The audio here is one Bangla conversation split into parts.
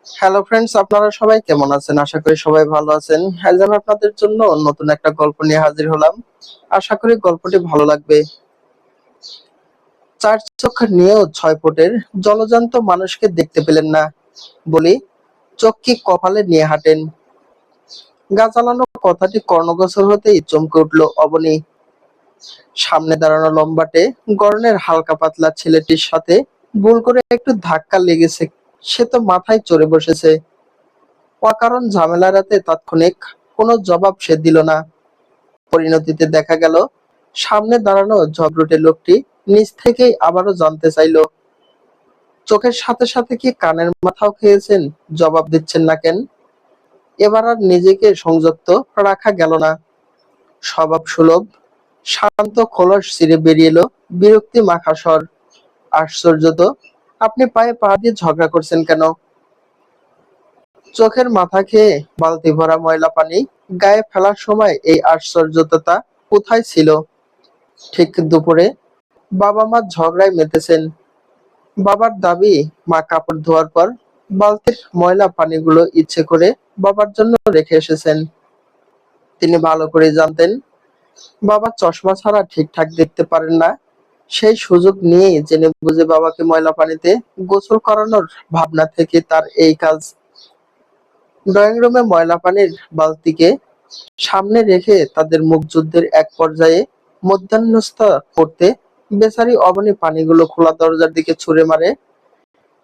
হ্যালো ফ্রেন্ডস, আপনারা সবাই কেমন আছেন? আশা করি সবাই ভালো আছেন। আজ আমি আপনাদের জন্য নতুন একটা গল্প নিয়ে হাজির হলাম। আশা করি গল্পটি ভালো লাগবে। চার চোখ নিয়েও 6 ফুটের জলজান্ত মানুষকে দেখতে পেলেন না বলি চোখ কি কপালে নিয়ে হাঁটেন? গা জ্বালানো কথাটি কর্ণগোচর হতেই চমকে উঠল অবনী। সামনে দাঁড়ানো লম্বাটে গড়নের হালকা পাতলা ছেলেটির সাথে ভুল করে একটু ধাক্কা লেগেছে। সে তো মাথায় চড়ে বসেছে। অকারণ ঝামেলা এড়াতে তাৎক্ষণিক কোনো জবাব সে দিল না। পরিণতিতে দেখা গেল, সামনে দাঁড়ানো ঝগড়টে লোকটি নিজ থেকেই আবারও জানতে চাইল, চোখের সাথে সাথে কি কানের মাথাও খেয়েছেন? জবাব দিচ্ছেন না কেন? এবার আর নিজেকে সংযত রাখা গেল না। স্বভাব সুলভ শান্ত খোলস ছিঁড়ে বেরিয়ে এলো বিরক্তি মাখা স্বর। আশ্চর্য তো, আপনি পায়ে পা দিয়ে ঝগড়া করছেন কেন? চোখের মাথা খেয়ে বালতি ভরা ময়লা পানি গায়ে ফেলার সময় এই আশ্চর্যতা কোথায় ছিল? ঠিক দুপুরে বাবা মা ঝগড়ায় মেতেছেন। বাবার দাবি, মা কাপড় ধোয়ার পর বালতির ময়লা পানিগুলো ইচ্ছে করে বাবার জন্য রেখে এসেছেন। তিনি ভালো করে জানতেন বাবা চশমা ছাড়া ঠিকঠাক দেখতে পারেন না। সেই সুযোগ নিয়েই জেনে বুঝে বাবাকে ময়লা পানিতে গোসল করানোর ভাবনা থেকে তার এই কাজ। ড্রয়িং রুমে ময়লা পানির বালতিকে সামনে রেখে তাদের মুখযুদ্ধের এক পর্যায়ে মধ্যাহ্নস্থ করতে বেচারি অবনী পানিগুলো খোলা দরজার দিকে ছুঁড়ে মারে।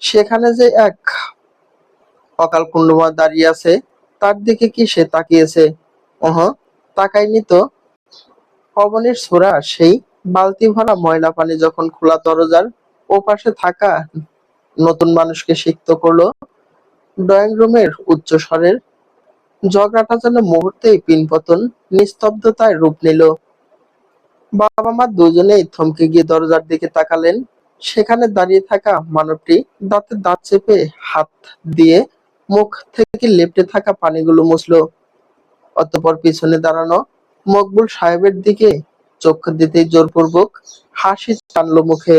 সেখানে যে এক অকালকুণ্ডমা দাঁড়িয়ে আছে, তার দিকে কি সে তাকিয়েছে? তাকায়নি তো। অবনীর ছোড়া সেই বালতি ভরা ময়লা পানি যখন খোলা দরজার ওপাশে থাকা নতুন মানুষকে সিক্ত করলো, ড্রয়িং রুমের উচ্চস্বরের ঝগড়াটা যেন মুহূর্তেই পিনপতন নিস্তব্ধতায় রূপ নিল। বাবা মা দুজনেই থমকে গিয়ে দরজার দিকে তাকালেন। সেখানে দাঁড়িয়ে থাকা মানবটি দাঁতে দাঁত চেপে হাত দিয়ে মুখ থেকে লেপটে থাকা পানিগুলো মুছলো। অতঃপর পিছনে দাঁড়ানো মকবুল সাহেবের দিকে চোখ দিতেই জোরপূর্বক হাসি টানলো মুখে।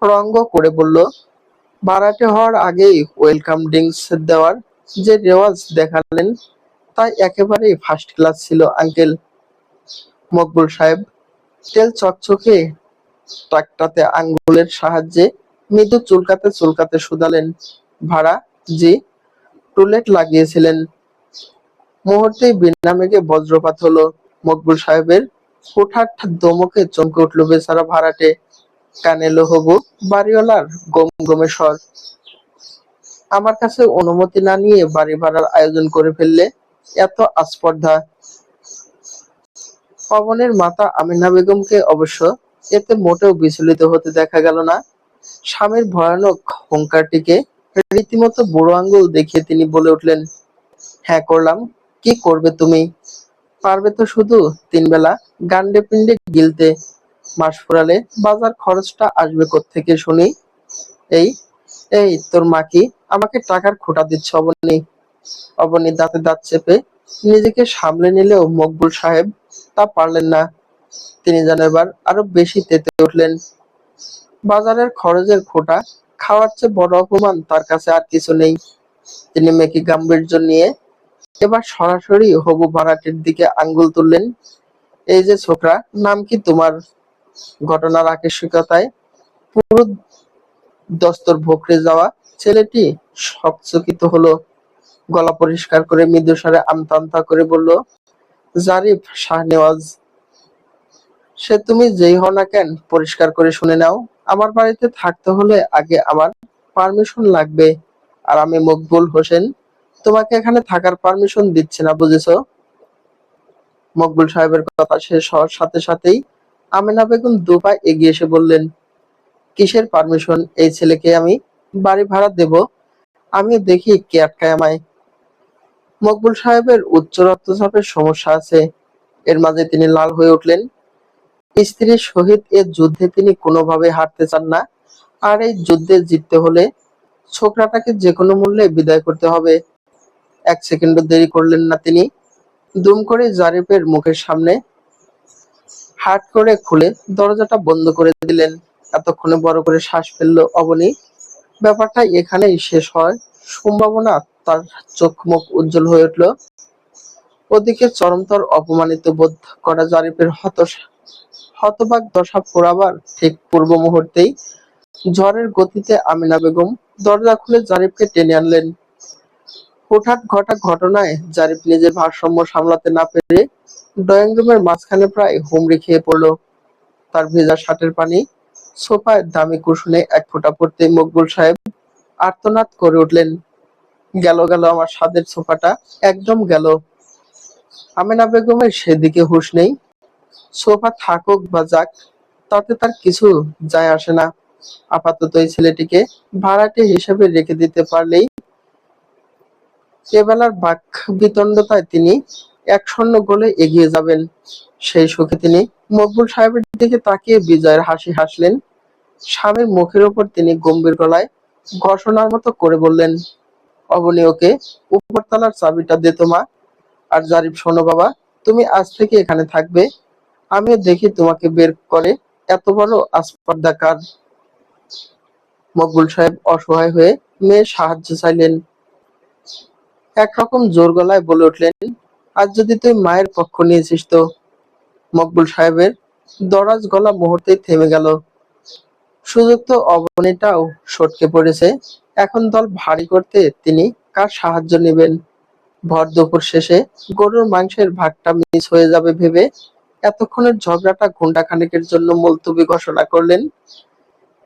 রঙ্গ করে বলল, ভাড়াটে হওয়ার আগেই ওয়েলকাম ড্রিঙ্কস দেওয়ার যে রেওয়াজ দেখালেন, তাই একেবারেই ফার্স্ট ক্লাস ছিল আঙ্কেল। মকবুল সাহেব তেল চকচকে টাকটাতে আঙ্গুলের সাহায্যে মৃদু চুলকাতে চুলকাতে শুধালেন, ভাড়া? জি। টুলেট লাগিয়েছিলেন? মুহূর্তেই বিনা মেঘে বজ্রপাত হলো। মকবুল সাহেবের হুটহাট ধমকে চমকে উঠল বেচারা ভাড়াটে। কানে এলো হবু বাড়িওয়ালার গমগমে স্বর, আমার কাছে অনুমতি না নিয়ে বাড়ি ভাড়ার আয়োজন করে ফেললে? এত আস্পর্ধা! পবনের মাতা আমিনা বেগমকে অবশ্য এতে মোটেও বিচলিত হতে দেখা গেল না। স্বামীর ভয়ানক হুঙ্কারটিকে রীতিমতো বুড়ো আঙ্গুল দেখিয়ে তিনি বলে উঠলেন, হ্যাঁ করলাম। কি করবে তুমি? পারবে তো শুধু 3 বেলা গান্ডে পিণ্ডে গিলতে। মাস ফুরালে বাজার খরচটা আসবে কোত্থেকে শুনি? এই এই তোর মা কি আমাকে টাকার খোঁটা দিচ্ছে? অবনী অবনী দাঁতে দাঁত চেপে নিজেকে সামলে নিলেও মকবুল সাহেব তা পারলেন না। তিনি যেন এবার আরো বেশি তেতে উঠলেন। বাজারের খরচের খোঁটা খাওয়ার চেয়ে বড় অপমান তার কাছে আর কিছু নেই। তিনি মেকি গাম্ভীর্য নিয়ে এবার সরাসরি হবু ভাড়াটের দিকে আঙ্গুল তুললেন। এই যে ছোকরা, নাম কি তোমার? ঘটনার আকস্মিকতায় পুরো দস্তর ভোঁকড়ে যাওয়া ছেলেটি হকচকিত হলো। গলা পরিষ্কার করে মৃদু স্বরে আমতা আমতা করে বলল, জারিফ শাহনেওয়াজ। সে তুমি যেই হও না কেন, পরিষ্কার করে শুনে নাও। আমার বাড়িতে থাকতে হলে আগে আমার পারমিশন লাগবে। আর আমি মকবুল হোসেন তোমাকে এখানে থাকার পারমিশন দিচ্ছি না, বুঝেছো? মকবুল সাহেবের কথা শেষ হওয়ার সাথে সাথেই আমেনা বেগম 2 পা এগিয়ে এসে বললেন, কিসের পারমিশন? এই ছেলেকে আমি বাড়ি ভাড়া দেব, আমি দেখি কে আটকায় আমায়। মকবুল সাহেবের উচ্চ রক্তচাপের সমস্যা আছে। এর মাঝে তিনি লাল হয়ে উঠলেন। স্ত্রীর সহিত এ যুদ্ধে তিনি কোনোভাবে হারতে চান না। আর এই যুদ্ধে জিততে হলে ছোকরাটাকে যে কোনো মূল্যে বিদায় করতে হবে। 1 সেকেন্ডও দেরি করলেন না তিনি। দুম করে জারিফের মুখের সামনে হাট করে খুলে দরজাটা বন্ধ করে দিলেন। এতক্ষণে বড় করে শ্বাস ফেলল অবনী। ব্যাপারটা এখানেই শেষ হয় সম্ভাবনা তার চোখ মুখ উজ্জ্বল হয়ে উঠল। ওদিকে চরমতর অপমানিত বোধ করা জারিফের হতবাক দশা পোড়াবার ঠিক পূর্ব মুহূর্তেই ঝড়ের গতিতে আমিনা বেগম দরজা খুলে জারিফকে টেনে আনলেন। হুটহাট ঘটা ঘটনায় জারিফ নিজের ভারসাম্য সামলাতে না পেরে ড্রয়িং রুমের মাঝখানে প্রায় হুমড়ি খেয়ে পড়ল। তার ভেজা শার্টের পানি সোফায় দামি কুশনে এক ফোঁটা পড়তেই মকবুল সাহেব আর্তনাদ করে উঠলেন, গেল গেল আমার স্বাদের সোফাটা, একদম গেল। আমিনা বেগমের সেদিকে হুঁশ নেই। সোফা থাকুক বা যাক, তাতে তার কিছু যায় আসে না। আপাতত এই ছেলেটিকে ভাড়াটে হিসেবে রেখে দিতে পারলেই এবেলার বাক বিতণ্ডতায় তিনি এক শূন্য গোলে এগিয়ে যাবেন। সেই সুখে তিনি মকবুল সাহেবের দিকে তাকিয়ে বিজয়ের হাসি হাসলেন। স্বামীর মুখের ওপর তিনি গম্ভীর গলায় ঘোষণার মতো করে বললেন, অবনী, ওকে উপরতলার চাবিটা দে তো মা। আর জারিফ, শোনো বাবা, তুমি আজ থেকে এখানে থাকবে। আমিও দেখি তোমাকে বের করে এত বড় আসপর্দা কার। মকবুল সাহেব অসহায় হয়ে মেয়ের সাহায্য চাইলেন। একরকম জোর গলায় বলে উঠলেন, আজ যদি তুই মায়ের পক্ষ নিয়েছিস তো। মকবুল সাহেবের দরাজ গলা মুহূর্তেই থেমে গেল। সুযোগ তো অবনীটাও সটকে পড়েছে। এখন দল ভারী করতে তিনি কার সাহায্য নেবেন? ভর দুপুর শেষে গরুর মাংসের ভাগটা মিস হয়ে যাবে ভেবে এতক্ষণের ঝগড়াটা ঘন্টা খানেকের জন্য মুলতবি ঘোষণা করলেন।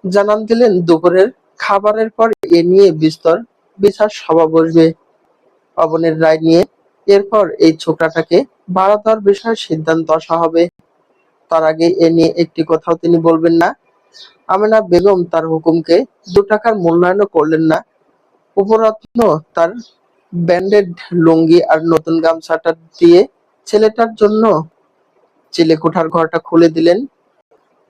জানান দিলেন দুপুরের খাবারের পর এ নিয়ে বিস্তর বিচার সভা বসবে অবনের রায় নিয়ে। এরপর এই ছোকরাটাকে ভাড়া দেওয়ার বিষয়ে সিদ্ধান্ত আসা হবে। তার আগে এ নিয়ে একটি কথাও তিনি বলবেন না। আমেনা বেগম তার হুকুমকে 2 টাকার মূল্যায়নও করলেন না। উপরত্ন তার ব্যান্ডেড লুঙ্গি আর নতুন গামছাটা দিয়ে ছেলেটার জন্য চিলেকোঠার ঘরটা খুলে দিলেন।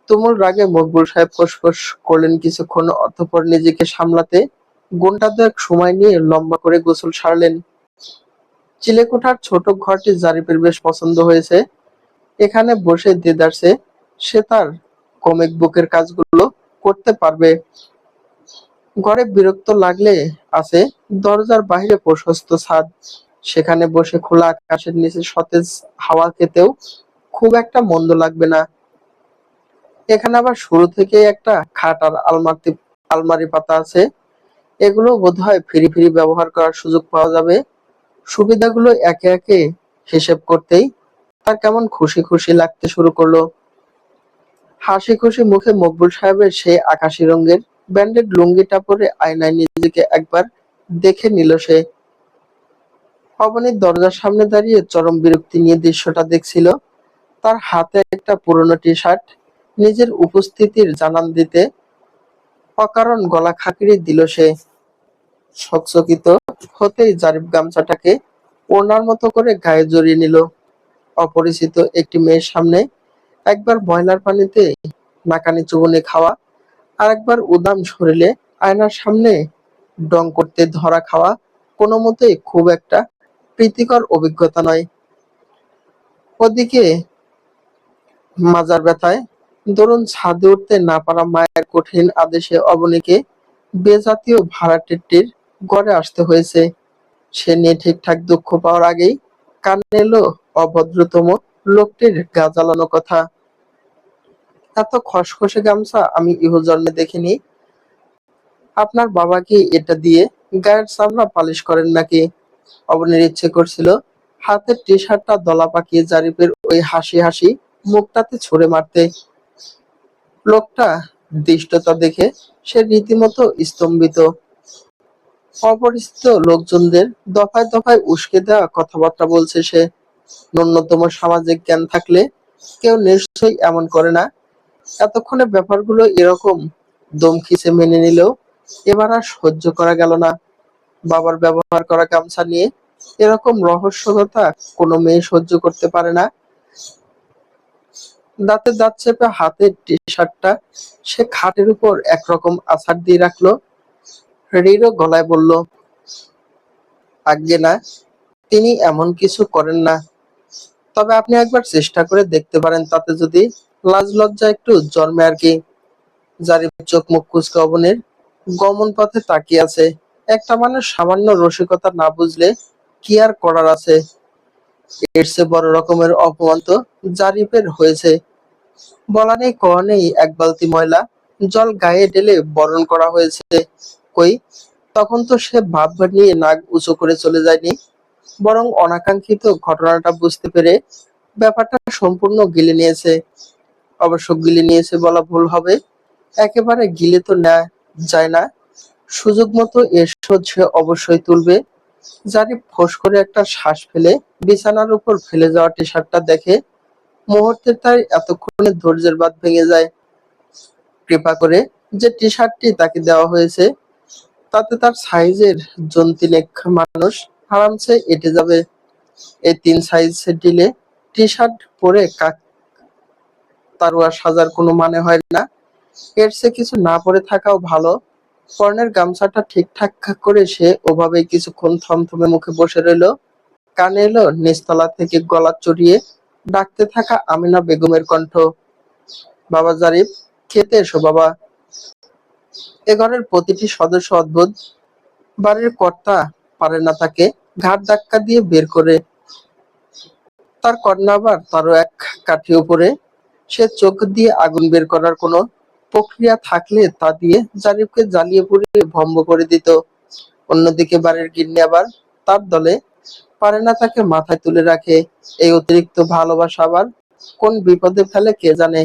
তুমুল রাগে মকবুল সাহেব ফোঁস করলেন কিছুক্ষণ, অতঃপর নিজেকে সামলাতে ঘণ্টা 2 সময় নিয়ে লম্বা করে গোসল সারলেন। চিলেকোঠার ছোট ঘরটি জারিফের বেশ পছন্দ হয়েছে। এখানে বসে দেদারসে সে তার কমিক বুকের কাজগুলো করতে পারবে। ঘরে বিরক্ত লাগলে আছে দরজার বাইরে প্রশস্ত ছাদ, সেখানে বসে খোলা আকাশের নিচে সতেজ হাওয়া খেতেও খুব একটা মন্দ লাগবে না। এখানে আবার শুরু থেকেই একটা খাট আর আলমারি পাতা আছে। এগুলো বোধহয় ফিরি ফিরি ব্যবহার করার সুযোগ পাওয়া যাবে। সুবিধাগুলো একে একে হিসেব করতেই তার কেমন খুশি খুশি লাগতে শুরু করলো। হাসি খুশি মুখে মকবুল সাহেবের সেই আকাশি রঙের ব্যান্ডেড লুঙ্গিটা পরে আয়নায় নিজেকে একবার দেখে নিল সে। অবনীর দরজার সামনে দাঁড়িয়ে চরম বিরক্তি নিয়ে দৃশ্যটা দেখছিল। তার হাতে একটা পুরনো টি শার্ট। নিজের উপস্থিতির জানান দিতে অকারণ গলা খাঁকিয়ে দিল সে। চকচকিত হতেই জারিফ গামছাটাকে ওড়নার মতো করে গায়ে জড়িয়ে নিল। অপরিচিত একটি মেয়ের সামনে একবার ময়লার পানিতে নাকানি চুবুনি খাওয়া, আর একবার উদাম শরীরে আয়নার সামনে ডং করতে ধরা খাওয়া কোনো মতেই খুব একটা প্রীতিকর অভিজ্ঞতা নয়। ওদিকে মাজার ব্যথায় দরুন ছাদে উঠতে না পারা মায়ের কঠিন আদেশে অবনীকে বেজাতীয় ভাড়াটেটির ঘরে আসতে হয়েছে। সে নিয়ে ঠিকঠাক দুঃখ পাওয়ার আগেই কানে এলো অভদ্রতম লোকটির গা জ্বালানো কথা। এত খসখসে গামছা আমি ইহজন্মে দেখিনি। আপনার বাবা কি এটা দিয়ে গায়ের চামড়া পালিশ করেন নাকি? অবনীর ইচ্ছে করছিল হাতের টি শার্টটা দলা পাকিয়ে জারিফের ওই হাসি হাসি মুখটাতে ছুঁড়ে মারতে। লোকটা দৃষ্টতা দেখে সে রীতিমতো স্তম্ভিত। অপরিচিত লোকজনদের দফায় দফায় উস্কে দেওয়া কথাবার্তা বলছে সে। ন্যূনতম সামাজিক জ্ঞান থাকলে কেউ নিশ্চয়ই এমন করে না। এতক্ষণে ব্যাপারগুলো এরকম দম খিচে মেনে নিলেও এবার আর সহ্য করা গেল না। বাবার ব্যবহার করা গামছা নিয়ে এরকম রহস্যকতা কোনো মেয়ে সহ্য করতে পারে না। দাঁতে দাঁত চেপে হাতের টি শার্টটা সে খাটের উপর একরকম আছাড় দিয়ে রাখলো। রিরো গলায় বলল, আজ্ঞে না, তিনি এমন কিছু করেন না। তবে আপনি একবার চেষ্টা করে দেখতে পারেন, তাতে যদি লাজ লজ্জা একটু জন্মে আর কি। জারিফ চোখ মুখ কুঁচকে অবনীর গমন পথে তাকিয়ে আছে। একটা মানুষ সামান্য রসিকতা না বুঝলে কি আর করার আছে। এর চেয়ে বড় রকমের অপমান তো জারিফের হয়েছে। বলা নেই কওয়া নেই, এক বালতি ময়লা জল গায়ে ঢেলে বরণ করা হয়েছে। কই, তখন তো সে ভাব নিয়ে নাক উঁচু করে চলে যায়নি, বরং অনাকাঙ্ক্ষিত ঘটনাটা বুঝতে পেরে ব্যাপারটা সম্পূর্ণ গিলে নিয়েছে। অবশ্য গিলে নিয়েছে বলা ভুল হবে, একেবারে গিলে তো নেওয়া যায় না। সুযোগ মতো এর শোধ সে অবশ্যই তুলবে। জারিফ ফোঁস করে একটা শ্বাস ফেলে বিছানার উপর ফেলে যাওয়া টি শার্টটা দেখে মুহূর্তে তার এতক্ষণের ধৈর্যের বাঁধ ভেঙে যায়। কৃপা করে যে টি শার্টটি তাকে দেওয়া হয়েছে তাতে তার সাইজের জন তিনেক মানুষ আরামসে এঁটে যাবে। এই 3 সাইজ ডিলে টি শার্ট পরে তারওয়ার সাজার কোনো মানে হয় না। এর চেয়ে কিছু না পরে থাকাও ভালো। পরনের গামছাটা ঠিকঠাক করে সে ওভাবেই কিছুক্ষণ থমথমে মুখে বসে রইল। কানে এলো নিচতলা থেকে গলা চড়িয়ে ডাকতে থাকা আমিনা বেগমের কণ্ঠ। বাবা জারিফ, খেতে এসো বাবা। এ ঘরের প্রতিটি সদস্য অদ্ভুত। বাড়ির কর্তা পারে না তাকে ঘাড় ধাক্কা দিয়ে বের করে, তার কন্যা আবার তারও এক কাঠি উপরে। সে চোখ দিয়ে আগুন বের করার কোনো প্রক্রিয়া থাকলে তা দিয়ে জারিফকে জ্বালিয়ে পুড়িয়ে ভম্ব করে দিত। অন্যদিকে বাড়ির গিন্নি আবার তার দলে, পারে না তাকে মাথায় তুলে রাখে। এই অতিরিক্ত ভালোবাসা আবার কোন বিপদে ফেলে কে জানে।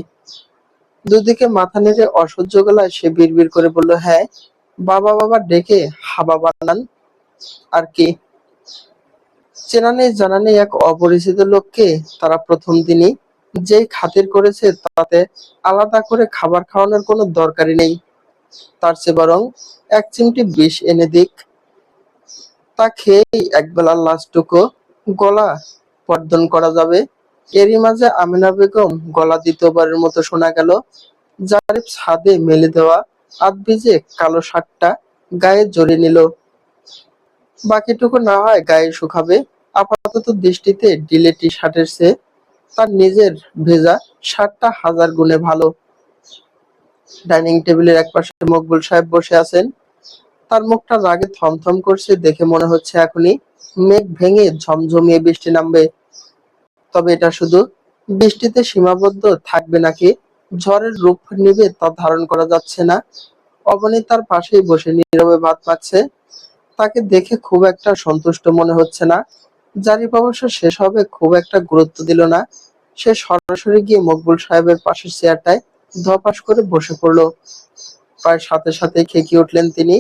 দুদিকে মাথা নেড়ে অসহ্য গলায় সে বিড়বিড় করে বলল, হ্যাঁ বাবা বাবা ডেকে হাবা বানান আর কি। চেনা নেই জানা নেই এক অপরিচিত লোককে তারা প্রথম দিনই যেই খাতির করেছে তাতে আলাদা করে খাবার খাওয়ানোর কোনো দরকারই নেই। তার চেয়ে বরং এক চিমটি বিষ এনে দিক, তা খেয়েই একবেলার লাশটুকু গলা বর্ধন করা যাবে। এরই মাঝে আমিনা বেগম গলা দ্বিতীয়বারের মতো শোনা গেল। জারিফ ছাদে মেলে দেওয়া আধ ভিজে কালো শার্টটা গায়ে জড়িয়ে নিল। বাকিটুকু না হয় গায়ে শুকাবে। আপাতত দৃষ্টিতে ডিলে টি শার্টের চেয়ে তার নিজের ভেজা শার্টটা হাজার গুণে ভালো। ডাইনিং টেবিলের একপাশে মকবুল সাহেব বসে আছেন। তার মুখটা রাগে থমথম করছে দেখে মনে হচ্ছে এখনই মেঘ ভেঙে ঝমঝমিয়ে বৃষ্টি নামবে। তবে এটা শুধু বৃষ্টিতে সীমাবদ্ধ থাকবে নাকি ঝড়ের রূপ নিবে তা ধারণ করা যাচ্ছে না। অবনী তার পাশেই বসে নীরবে ভাত পাচ্ছে। তাকে দেখে খুব একটা সন্তুষ্ট মনে হচ্ছে না। জারিফ অবশ্য সেসবে খুব একটা গুরুত্ব দিল না। সে সরাসরি গিয়ে মকবুল সাহেবের পাশের চেয়ারটায় ধপাস করে বসে পড়ল। প্রায় সাথে সাথে খেকিয়ে উঠলেন তিনি।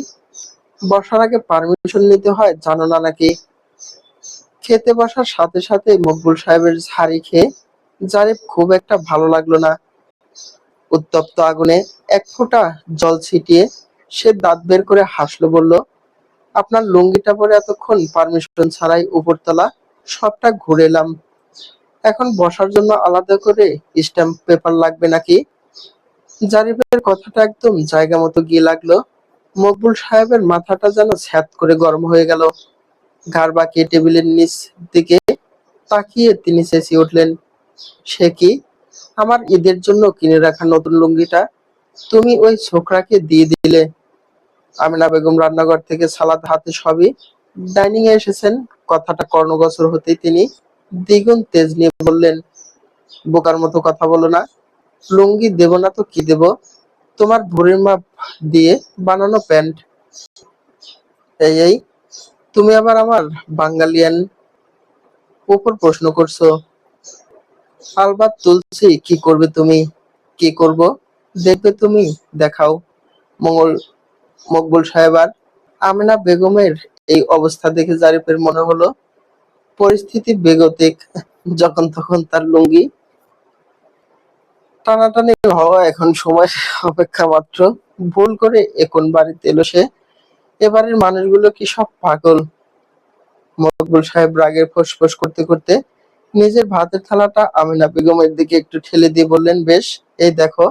বসার আগে পারমিশন নিতে হয় জানো না নাকি? খেতে বসার সাথে সাথে মকবুল সাহেবের ঝাড়ি খেয়ে জারিফ খুব একটা ভালো লাগলো না। উত্তপ্ত আগুনে এক ফোঁটা জল ছিটিয়ে সে দাঁত বের করে হাসলো, বলল, আপনার লুঙ্গিটা পরে এতক্ষণ পারমিশন ছাড়াই উপরতলা সবটা ঘুরে এলাম। এখন বসার জন্য আলাদা করে স্ট্যাম্প পেপার লাগবে নাকি? জারিফের কথাটা একদম জায়গা মতো গিয়ে লাগলো। মকবুল সাহেবের মাথাটা যেন ছ্যাদ করে গরম হয়ে গেল। ঘাড় বাঁকিয়ে টেবিলের নিচ দিকে তাকিয়ে তিনি চেঁচিয়ে উঠলেন, সে কি? আমার ঈদের জন্য কিনে রাখা নতুন লুঙ্গিটা তুমি ওই ছোকরাকে দিয়ে দিলে? আমিনা বেগম রান্নাঘর থেকে সালাদ হাতে সবই ডাইনিং এ এসেছেন। কথাটা কর্ণগোচর হতেই তিনি দ্বিগুণ তেজ নিয়ে বললেন, বোকার মতো কথা বলো না। লুঙ্গি দেব না তো কি দেব? তোমার ভুঁড়ির মাপ দিয়ে বানানো প্যান্ট। এই তুমি আবার আমার বাঙালিয়ান উপর প্রশ্ন করছো? আলবাত তুলছি, কি করবে তুমি? কি করব দেখবে তুমি, দেখাও। মঙ্গল মকবুল সাহেব আর আমিনা বেগমের এই অবস্থা দেখে জারিফের মনে হলো পরিস্থিতি বেগতিক। যখন তখন তার লুঙ্গি টানাটানি হওয়া এখন সময় অপেক্ষা মাত্র। ভুল করে এখন বাড়িতে এলো সে। এবারের মানুষগুলো কি সব পাগল? মকবুল সাহেব রাগের ফোঁস করতে করতে নিজের ভাতের থালাটা আমিনা বেগমের দিকে একটু ঠেলে দিয়ে বললেন, বেশ, এই দেখো,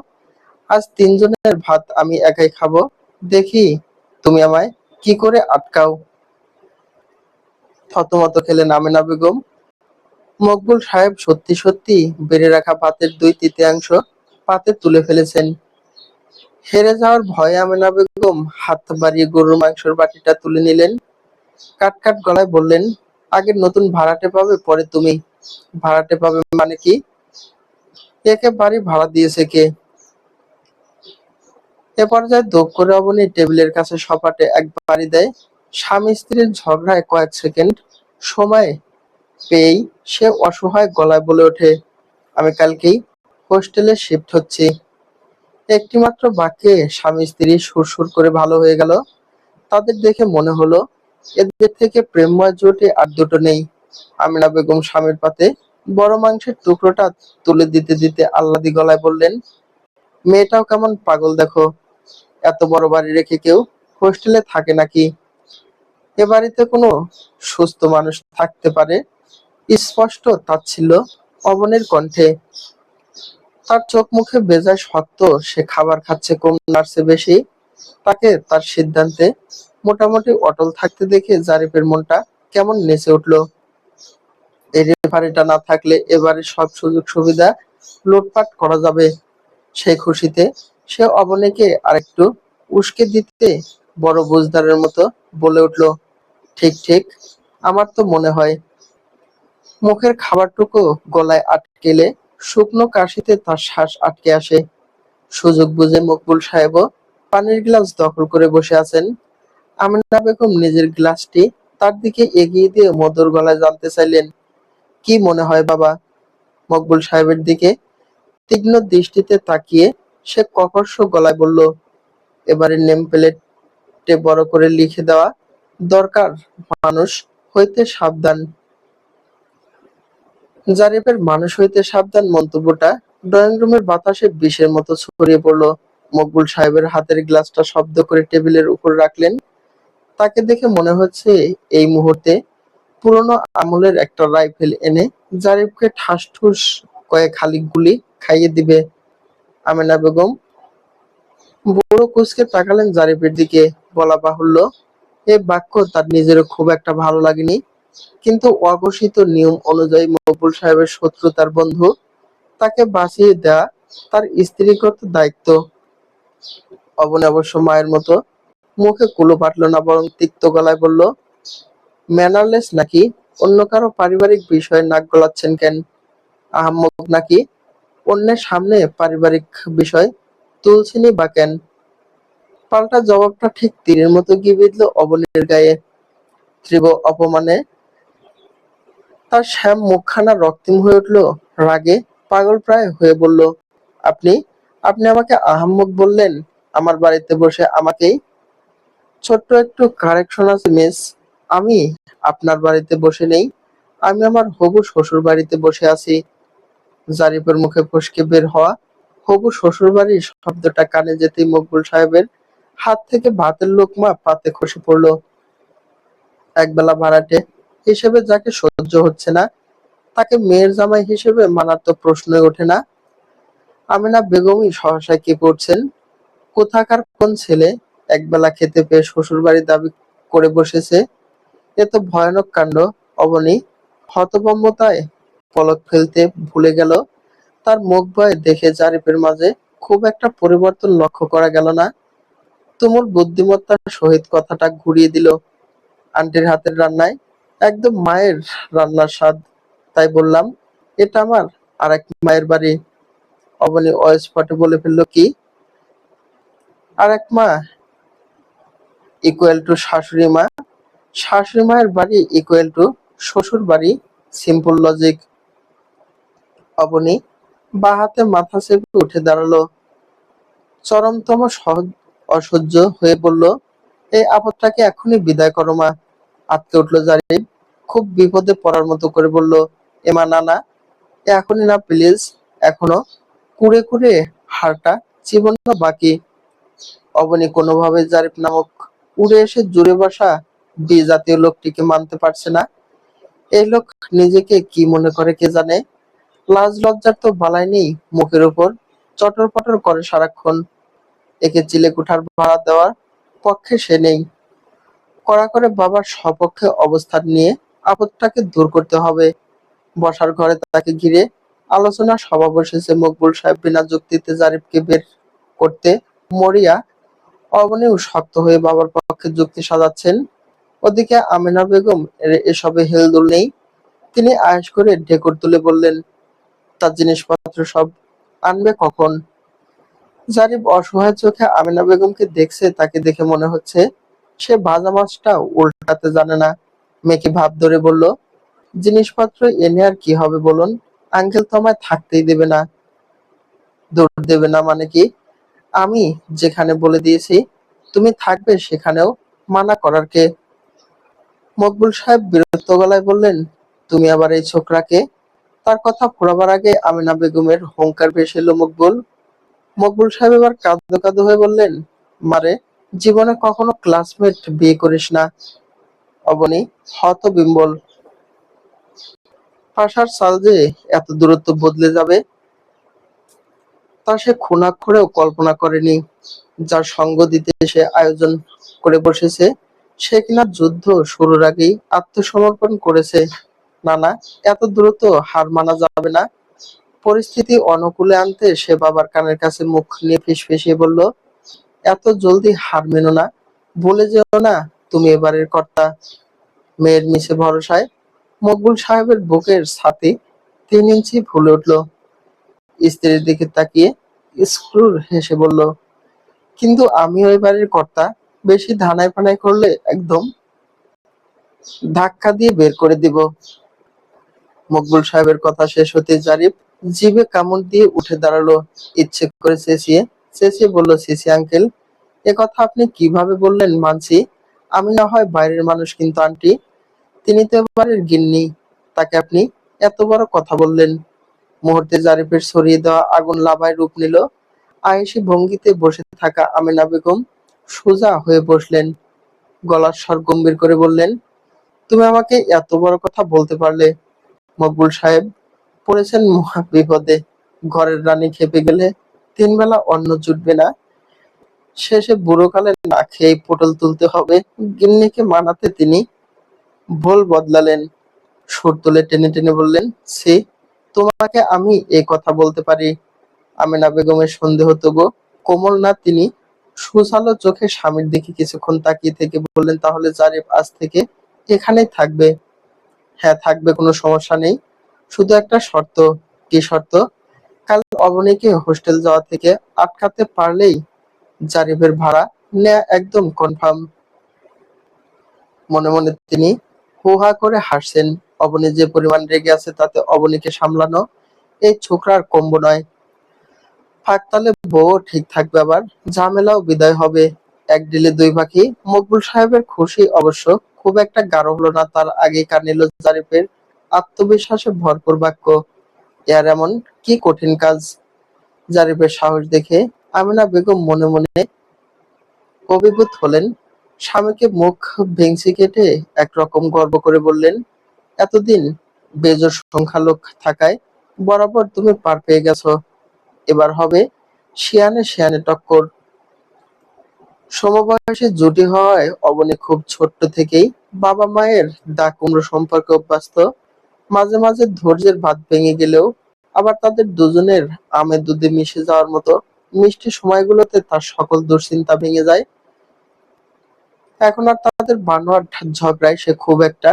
আজ 3 জনের ভাত আমি একাই খাবো। দেখি তুমি আমায় কি করে আটকাও। থতমত খেলেন আমিনা বেগম। মকবুল সাহেব সত্যি সত্যি বেড়ে রাখা ভাতের 2/3 পাতে তুলে ফেলেছেন। হেরে যাওয়ার ভয়ে আমেনা বেগম হাত বাড়িয়ে গরুর মাংসের বাটিটা তুলে নিলেন। কাট কাট গলায় বললেন, আগে নতুন ভাড়াটে পাবে, পরে তুমি। ভাড়াটে পাবে মানে কি? একে বাড়ি ভাড়া দিয়েছে কে? এ পর্যায়ে দোপ করে অবনী টেবিলের কাছে সপাটে এক বাড়ি দেয়। স্বামী স্ত্রীর ঝগড়ায় কয়েক সেকেন্ড সময় পেয়েই সে অসহায় গলায় বলে ওঠে, আমি কালকেই হোস্টেলে শিফট হচ্ছি। একটি মাত্র বাক্যে স্বামী স্ত্রী সুরসুর করে ভালো হয়ে গেল। তাদের দেখে মনে হলো এদের থেকে প্রেমময় জোটে আর দুটো নেই। আমিনা বেগম স্বামীর পাতে বড় মাংসের টুকরোটা তুলে দিতে দিতে আহ্লাদি গলায় বললেন, মেয়েটাও কেমন পাগল দেখো, এত বড় বাড়ি রেখে কেউ হোস্টেলে থাকে নাকি? এ বাড়িতে কোনো সুস্থ মানুষ থাকতে পারে? স্পষ্ট তাচ্ছিল্য অবনীর কণ্ঠে। তার চোখ মুখে বেজায় শক্ত, সে খাবার খাচ্ছে কম নাড়ছে বেশি। তাকে তার সিদ্ধান্তে মোটামুটি অটল থাকতে দেখে জারিফের মনটা কেমন নেচে উঠল। এই রেফারিটা না থাকলে এবারে সব সুযোগ সুবিধা লুটপাট করা যাবে। সেই খুশিতে সে অবনীকে আরেকটু উস্কে দিতে বড় বুঝদারের মতো বলে উঠল, ঠিক ঠিক, আমার তো মনে হয়। মুখের খাবারটুকু গলায় আটকেলে শুকনো কাশিতে তার শ্বাস আটকে আসে। সুযোগ বুঝে মকবুল সাহেবও পানির গ্লাস দখল করে বসে আছেন। আমিনা বেগম নিজের গ্লাসটি তার দিকে এগিয়ে দিয়ে মধুর গলায় জানতে চাইলেন, কি মনে হয় বাবা? মকবুল সাহেবের দিকে তীক্ষ্ণ দৃষ্টিতে তাকিয়ে সে ককর্ষ গলায় বলল, এবারে নেম প্লেটে বড় করে লিখে দেওয়া দরকার, মানুষ হইতে সাবধান। জারিফের মানুষ হইতে সাবধান মন্তব্যটা ড্রয়িং রুমের বাতাসে বিষের মতো ছড়িয়ে পড়ল। মকবুল সাহেবের হাতের গ্লাসটা শব্দ করে টেবিলের উপর রাখলেন। তাকে দেখে মনে হচ্ছে এই মুহূর্তে পুরনো আমলের একটা রাইফেল এনে জারিফকে ঠাস ঠুস কয়েক খালি গুলি খাইয়ে দিবে। আমেনা বেগম বুড়ো কুঁচকে তাকালেন জারিফের দিকে। বলা বাহুল্য, এই বাক্য তার নিজেরও খুব একটা ভালো লাগেনি, কিন্তু অঘোষিত নিয়ম অনুযায়ী মকবুল সাহেবের শত্রু তার বন্ধু, তাকে বাঁচিয়ে দেয়া তার স্ত্রীগত দায়িত্ব। অবনী অবশ্য মায়ের মতো মুখে কুলো পাটল না, বরং তিক্ত গলায় বলল, ম্যানারলেস নাকি? অন্য কারো পারিবারিক বিষয়ে নাক গলাচ্ছেন কেন? আহাম্মক নাকি? অন্যের সামনে পারিবারিক বিষয় তুলছেনই বা কেন? পাল্টা জবাবটা ঠিক তীরের মতো গিয়ে বিঁধল অবনীর গায়ে। তীব্র অপমানে তার শ্যাম মুখখানা রক্তিম হয়ে উঠল। রাগে পাগল প্রায় হয়ে বলল, আপনি আপনি আমাকে আহাম্মক বললেন? আমার বাড়িতে বসে আমাকেই? ছোট্ট একটু কারেকশন আছে মিস, আমি আপনার বাড়িতে বসে নেই, আমি আমার হবু শ্বশুর বাড়িতে বসে আছি। জারিফের মুখে ফসকে বের হওয়া হবু শ্বশুর বাড়ির শব্দটা কানে যেতেই মকবুল সাহেবের হাত থেকে ভাতের লোকমা পাতে খসে পড়ল। একবেলা ভাড়াটে হিসেবে যাকে সহ্য হচ্ছে না, তাকে মেয়ের জামাই হিসেবে মানার তো প্রশ্নই ওঠে না। আমিনা বেগমই সহসা কেঁপে উঠছেন। কোথাকার কোন ছেলে একবেলা খেতে পেয়ে শ্বশুর বাড়ি দাবি করে বসেছে? এ তো ভয়ানক কাণ্ড। অবনী হতভম্বতায় পলক ফেলতে ভুলে গেল। তার মুখ ভয়ে দেখে জারিফের মাঝে খুব একটা পরিবর্তন লক্ষ্য করা গেল না। তুমুল বুদ্ধিমত্তার সহিত কথাটা ঘুরিয়ে দিল, আন্টির হাতের রান্নায় একদম মায়ের রান্নার স্বাদ। তাই বললাম, এটা আমার আর এক মায়ের বাড়ি। অবনী অস্ফুটে বলে ফেলল, কি আর এক মা ইকুয়াল টু শাশুড়ি মা? শাশুড়ি মায়ের বাড়ি ইকুয়াল টু শ্বশুর বাড়ি? Simple logic. অবনী বা হাতে মাথা চেপে উঠে দাঁড়ালো, চরমতম অসহ্য হয়ে বলল, এই আপদটাকে এখনই বিদায় করো মা। আঁতকে উঠল জারিফ, খুব বিপদে পড়ার মতো করে বলল, এমা না না, এখনই না প্লিজ, এখনো কুড়ে কুড়ে হাড়টা চিবানো বাকি। অবনী কোনোভাবে জারিফ নামক উড়ে এসে জুড়ে বসা জাতীয় লোকটিকে মানতে পারছে না। এই লোক নিজেকে কি মনে করে কে জানে। লাজ লজ্জার তো বালাই নেই মুখের উপর, চটর পটর করে সারাক্ষণ। একে চিলে কুঠার ভাড়া দেওয়ার পক্ষে সে নেই। কড়া করে বাবার সপক্ষে অবস্থান নিয়ে আপদটাকে দূর করতে হবে। বসার ঘরে তাকে ঘিরে আলোচনা সভা বসেছে। মকবুল সাহেব বিনা যুক্তিতে জারিফকে বের করতে মরিয়া অবনীও শক্ত হয়ে বাবার পক্ষে যুক্তি সাজাচ্ছেন। ওদিকে আমেনা বেগম এসবে হেলদোল নেই। তিনি আয়েশ করে ঢেকুর তুলে বললেন, তার জিনিসপত্র সব আনবে কখন? জারিফ অসহায় চোখে আমেনা বেগমকে দেখছে। তাকে দেখে মনে হচ্ছে সে ভাজা মাছটা উল্টাতে জানে না। মেকি ভাব ধরে বলল, জিনিসপত্র এনে আর কি হবে বলুন? আঙ্কেল তো আমায় থাকতেই দেবে না। দৌড় দেবে না মানে কি? আমি যেখানে বলে দিয়েছি তুমি থাকবে সেখানেও মানা করার কে? মকবুল সাহেব বিরক্ত গলায় বললেন, তুমি আবার এই ছোকরাকে? তার কথা ফুরাবার আগে আমিনা বেগমের হুঙ্কার ভেসে এলো। মকবুল মকবুল সাহেব এবার কাঁদো কাঁদো হয়ে বললেন, মারে, জীবনে কখনো ক্লাসমেট বিয়ে করিস না। অবনী হতবিম্বল। পাশার সাল যে এত দূরত্ব বদলে যাবে তা সে খুনাক্ষরেও কল্পনা করেনি। যার সঙ্গ দিতে সে আয়োজন করে বসেছে সে কিনা যুদ্ধ শুরুর আগেই আত্মসমর্পণ করেছে। না না, এত দ্রুত হার মানা যাবে না। পরিস্থিতি অনুকূলে আনতে সে বাবার কানের কাছে মুখ নিয়ে ফিসফিসিয়ে বলল, এত জলদি হার মেনো না। ভুলে যেও না তুমি এবারের কর্তা। মেয়ের মিছে ভরসায় মকবুল সাহেবের বুকের ছাতি 3 ইঞ্চি ফুলে উঠল। স্ত্রীর দিকে তাকিয়ে স্ক্রুর হেসে বলল, কিন্তু আমিও এবারের কর্তা। বেশি ধানাই পানাই করলে একদম ধাক্কা দিয়ে বের করে দিব। মকবুল সাহেবের কথা শেষ হতে জারিফ জিভে কামড় দিয়ে উঠে দাঁড়ালো। ইচ্ছে করে চেঁচিয়ে চেঁচিয়ে বলল, সিসি আঙ্কেল, এ কথা আপনি কিভাবে বললেন? মানছি আমি না হয় বাইরের মানুষ, কিন্তু আন্টি, তিনি তো এবারের গিন্নি। তাকে আপনি এত বড় কথা বললেন। মুহূর্তে জারিফের ছড়িয়ে দেওয়া আগুন লাভায় রূপ নিল। আয়েশি ভঙ্গিতে বসে থাকা আমেনা বেগম সোজা হয়ে বসলেন। গলার স্বর গম্ভীর করে বললেন, তুমি আমাকে এত বড় কথা বলতে পারলে? মকবুল সাহেব পড়েছেন মহা বিপদে। ঘরের রানী খেপে গেলে 3 বেলা অন্ন জুটবে না। শেষে বুড়োকালে না খেয়ে পটল তুলতে হবে। গিন্নিকে মানাতে তিনি ভোল বদলালেন। সুর তুলে টেনে টেনে বললেন, সে তোমাকে আমি এই কথা বলতে পারি? আমেনা বেগমের সন্দেহ তবু কোমল না। তিনি সুচালো চোখে স্বামীর দিকে কিছুক্ষণ তাকিয়ে থেকে বললেন, তাহলে জারিফ আজ থেকে এখানেই থাকবে? হ্যাঁ থাকবে, কোনো সমস্যা নেই। শুধু একটা শর্ত। কি শর্ত? কাল অবনীকে হোস্টেল যাওয়া থেকে আটকাতে পারলেই জারিফের ভাড়া নেয়া একদম কনফার্ম। মনে মনে তিনি হু হা করে হাসছেন। অবনী যে পরিমাণ রেগে আছে তাতে অবনীকে সামলানো এই ছোকরার কম্ব নয়। ফাঁকতালে বউ ঠিক থাকবে, আবার ঝামেলাও বিদায় হবে। এক ডিলে দুই পাখি। মকবুল সাহেবের খুশি অবশ্য খুব একটা গাঢ় হলো না। তার আগেই কান এলো জারিফের আত্মবিশ্বাসে ভরপুর বাক্য, এর এমন কি কঠিন কাজ? জারিফের সাহস দেখে আমিনা বেগম মনে মনে অভিভূত হলেন। স্বামীকে মুখ ভেঙচি কেটে একরকম গর্ব করে বললেন, এতদিন বেজোর সংখ্যালোক থাকায় বরাবর তুমি পার পেয়ে গেছো। এবার হবে শিয়ানে শিয়ানে টক্কর। সমবয়সী জুটি হওয়ায় অবনী খুব ছোট্ট থেকেই বাবা মায়ের দা কুমড়ো সম্পর্কে অভ্যস্ত। মাঝে মাঝে ধৈর্যের বাঁধ ভেঙে গেলেও আবার তাদের দুজনের আমে দুধে মিশে যাওয়ার মতো মিষ্টি সময়গুলোতে তার সকল দুশ্চিন্তা ভেঙে যায়। এখন আর তাদের বানোয়াট ঝগড়ায় সে খুব একটা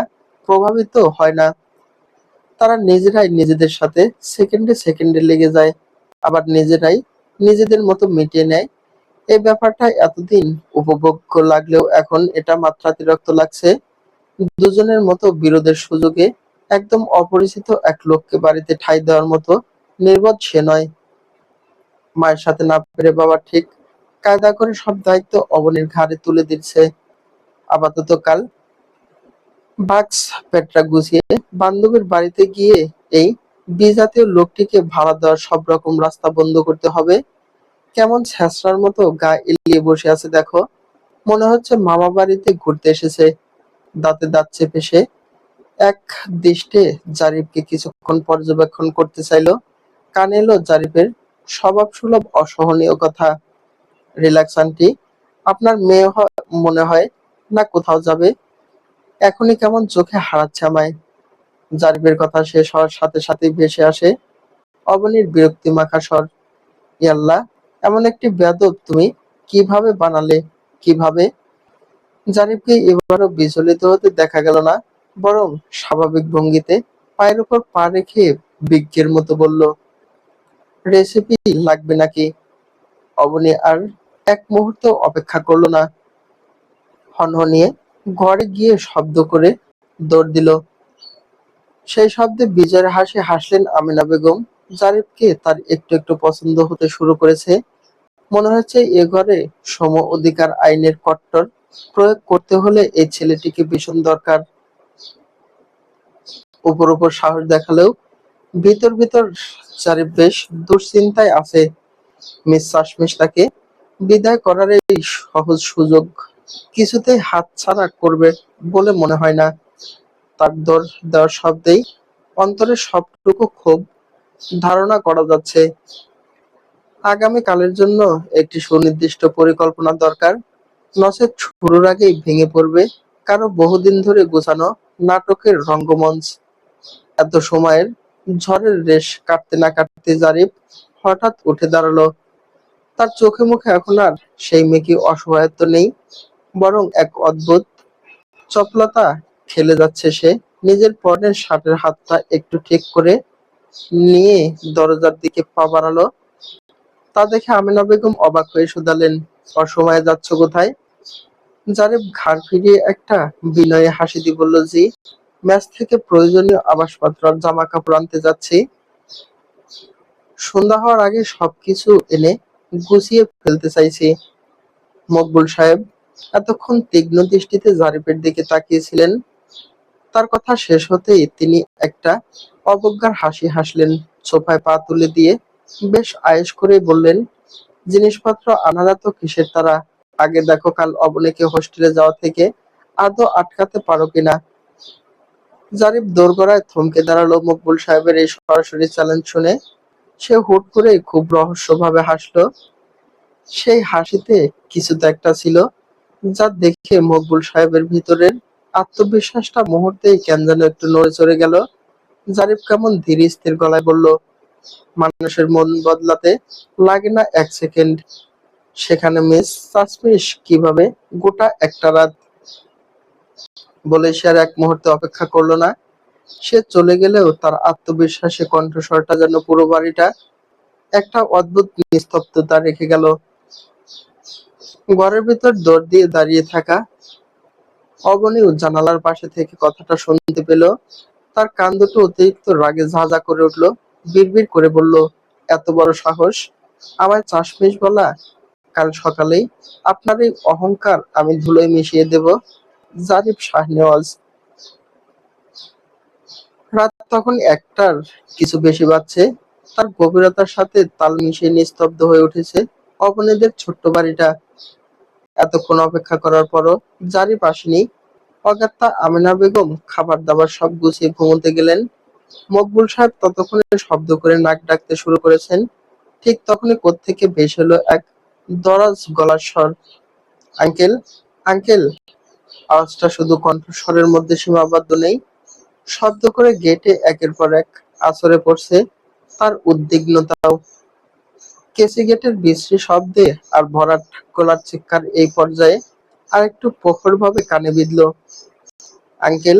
প্রভাবিত হয় না। তারা নিজেরাই নিজেদের সাথে সেকেন্ডে সেকেন্ডে লেগে যায়, আবার নিজেরাই নিজেদের মতো মিটিয়ে নেয়। এই ব্যাপারটা এতদিন উপভোগ্য লাগলেও এখন এটা মাত্রাতিরিক্ত লাগছে। দুজনের মতো বিরোধের সুযোগে একদম অপরিচিত এক লোককে বাড়িতে ঠাঁই দেওয়ার মতো নির্বোধ সে নয়। মায়ের সাথে না পেরে বাবা ঠিক কায়দা করে সব দায়িত্ব অবনীর ঘাড়ে তুলে দিচ্ছে। আপাতত কাল বাক্স পেটরা গুছিয়ে বান্ধবীর বাড়িতে গিয়ে এই বিজাতীয় লোকটিকে ভাড়া দেওয়ার সব রকম রাস্তা বন্ধ করতে হবে। কেমন ছ্যাঁচড়ার মতো গা এলিয়ে বসে আছে দেখো। মনে হচ্ছে মামা বাড়িতে ঘুরতে এসেছে। দাঁতে দাঁত চেপে সে এক দৃষ্টে জারিফকে কিছুক্ষণ পর্যবেক্ষণ করতে চাইল। কানে এলো জারিফের স্বভাব সুলভ অসহনীয় কথা, রিল্যাক্স আন্টি, আপনার মেয়ে মনে হয় না কোথাও যাবে। এখনই কেমন চোখে হারাচ্ছে আমায়। জারিফের কথা শেষ হওয়ার সাথে সাথেই ভেসে আসে অবনীর বিরক্তি মাখা স্বর, ইয়াল্লা, এমন একটি বেয়াদব তুমি। কিভাবে বানালে? কিভাবে? জারিফকে এবারও বিচলিত হতে দেখা গেল না, বরং স্বাভাবিক ভঙ্গিতে পায়ের উপর পা রেখে বিজ্ঞের মতো বলল, রেসিপি লাগবে নাকি? অবনী আর এক মুহূর্ত অপেক্ষা করল না, হনহনিয়ে ঘরে গিয়ে শব্দ করে দৌড় দিল। সেই শব্দে বিজয়ের হাসি হাসলেন আমিনা বেগম। জারিফকে তার একটু একটু পছন্দ হতে শুরু করেছে। মনে হচ্ছে এ ঘরে সম অধিকার আইনের কট্টর প্রয়োগ করতে হলে এই ছেলেটিকে ভীষণ দরকার। উপর উপর সাহস দেখালেও ভিতর ভিতর জারিফ বেশ দুশ্চিন্তায় আছে। মিস শাসমিশ তাকে বিদায় করার এই সহজ সুযোগ কিছুতেই হাতছাড়া করবে বলে মনে হয় না। তার দর দেওয়ার শব্দেই অন্তরের সবটুকু ক্ষোভ ধারণা করা যাচ্ছে। আগামীকালের জন্য একটি সুনির্দিষ্ট পরিকল্পনা দরকার, নচেৎ শুরুর আগেই ভেঙে পড়বে কারো বহুদিন ধরে গোছানো নাটকের রঙ্গমঞ্চ। এত সময়ের ঝড়ের রেশ কাটতে না কাটতে জারিফ হঠাৎ উঠে দাঁড়ালো। তার চোখে মুখে এখন আর সেই মেকি অসহায়ত্ব নেই, বরং এক অদ্ভুত চপলতা খেলে যাচ্ছে সে। নিজের পরনের শার্টের হাতটা একটু ঠিক করে নিয়ে দরজার দিকে পা বাড়ালো। তা দেখে আমিনা বেগম অবাক হয়ে শুধালেন, অসময়ে যাচ্ছ কোথায়? জারিফ ঘাড় ফিরিয়ে একটা বিনয়ী হাসি দিয়ে বলল, জি, ম্যাচ থেকে প্রয়োজনীয় আবাসপত্র আর জামা কাপড় আনতে যাচ্ছি। সন্ধ্যা হওয়ার আগে সবকিছু এনে গুছিয়ে ফেলতে চাইছি। মকবুল সাহেব এতক্ষণ তীক্ষ্ণ দৃষ্টিতে জারিফের দিকে তাকিয়েছিলেন। তার কথা শেষ হতেই তিনি একটা অবজ্ঞার হাসি হাসলেন। সোফায় পা তুলে দিয়ে বেশ আয়েশ করে বললেন, জিনিসপত্র আনার এত কিসের তাড়া? আগে দেখো কাল অবনীকে হোস্টেলে যাওয়া থেকে আদৌ আটকাতে পারো কিনা। জারিফ দোরগোড়ায় থমকে দাঁড়ালো মকবুল সাহেবের এই সরাসরি চ্যালেঞ্জ শুনে। সে হুট করেই খুব রহস্যভাবে হাসলো। সেই হাসিতে কিছু তো একটা ছিল যা দেখে মকবুল সাহেবের ভিতরের আত্মবিশ্বাসটা মুহূর্তেই কেন যেন একটু নড়ে চড়ে গেল। জারিফ কেমন ধীর স্থির গলায় বলল, মানুষের মন বদলাতে লাগে না এক সেকেন্ড, সেখানে মিস সাসমিশ কিভাবে গোটা একটা রাত? বলে সে আর এক মুহূর্তে অপেক্ষা করলো না। সে চলে গেলেও তার আত্মবিশ্বাসী কণ্ঠস্বরটা যেন পুরো বাড়িটা একটা অদ্ভুত নিস্তব্ধতা রেখে গেল। ঘরের ভিতর দৌড় দিয়ে দাঁড়িয়ে থাকা অবনীও জানালার পাশে থেকে কথাটা শুনতে পেল। তার কান দুটো অতিরিক্ত রাগে ঝাঁঝা করে উঠল। বিড়বিড় করে বলল, এত বড় সাহস আমায় চাশমিশ বলা? কাল সকালেই আপনার এই অহংকার আমি ধুলোয় মিশিয়ে দেব। জারিফ শাহনেওয়াজ। রাত তখন একটার কিছু বেশি বাজছে। তার গভীরতার সাথে তাল মিশিয়ে নিস্তব্ধ হয়ে উঠেছে অবনীদের ছোট্ট বাড়িটা। এতক্ষণ অপেক্ষা করার পরও জারিফ আসেনি। অগত্যা আমিনা বেগম খাবার দাবার সব গুছিয়ে ঘুমোতে গেলেন। মকবুল সাহেব ততক্ষণে শব্দ করে নাক ডাকতে শুরু করেছেন। ঠিক তখনই কোত্থেকে ভেসে এলো এক দরাজ গলার স্বর, আঙ্কেল, আঙ্কেল। আওয়াজটা শুধু কণ্ঠস্বরের মধ্যে সীমাবদ্ধ নেই, শব্দ করে গেটে একের পর এক আছড়ে পড়ছে তার উদ্বিগ্নতাও। কেসি গেটের বিশ্রী শব্দে আর ভরাট গলার চিৎকার এই পর্যায়ে আরেকটু প্রখরভাবে কানে বিঁধল। আঙ্কেল,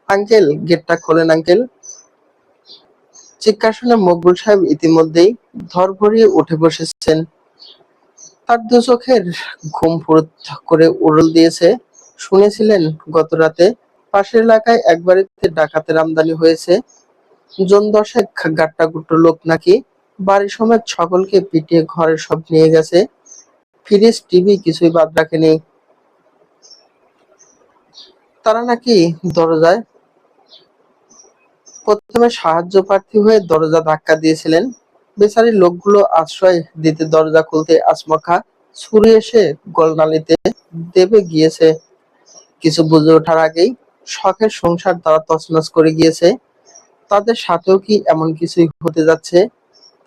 আঙ্কেল, গেটটা খোলেন আঙ্কেল। চিৎকার শুনে মকবুল সাহেব ইতিমধ্যেই ধড়ফড়িয়ে উঠে বসেছেন। তার দু চোখের ঘুম ফুরুত করে উড়ল দিয়েছে। শুনেছিলেন গত রাতে পাশের এলাকায় এক বাড়িতে ডাকাতের আমদানি হয়েছে। জন দশেক গাট্টাগুট্টো লোক নাকি বাড়ি সমেত সকলকে পিটিয়ে ঘরের সব নিয়ে গেছে। ফ্রিজ টিভি কিছুই বাদ রাখেনি। তারা নাকি দরজায় প্রথমে সাহায্য প্রার্থী হয়ে দরজা ধাক্কা দিয়েছিলেন। বেচারি লোকগুলো আশ্রয় দিতে দরজা খুলতে আচমকা ছুরি এসে গলনালিতে দেবে গিয়েছে। কিছু বুঝে ওঠার আগেই শখের সংসার তারা তছনছ করে গিয়েছে। তাদের সাথেও কি এমন কিছুই হতে যাচ্ছে?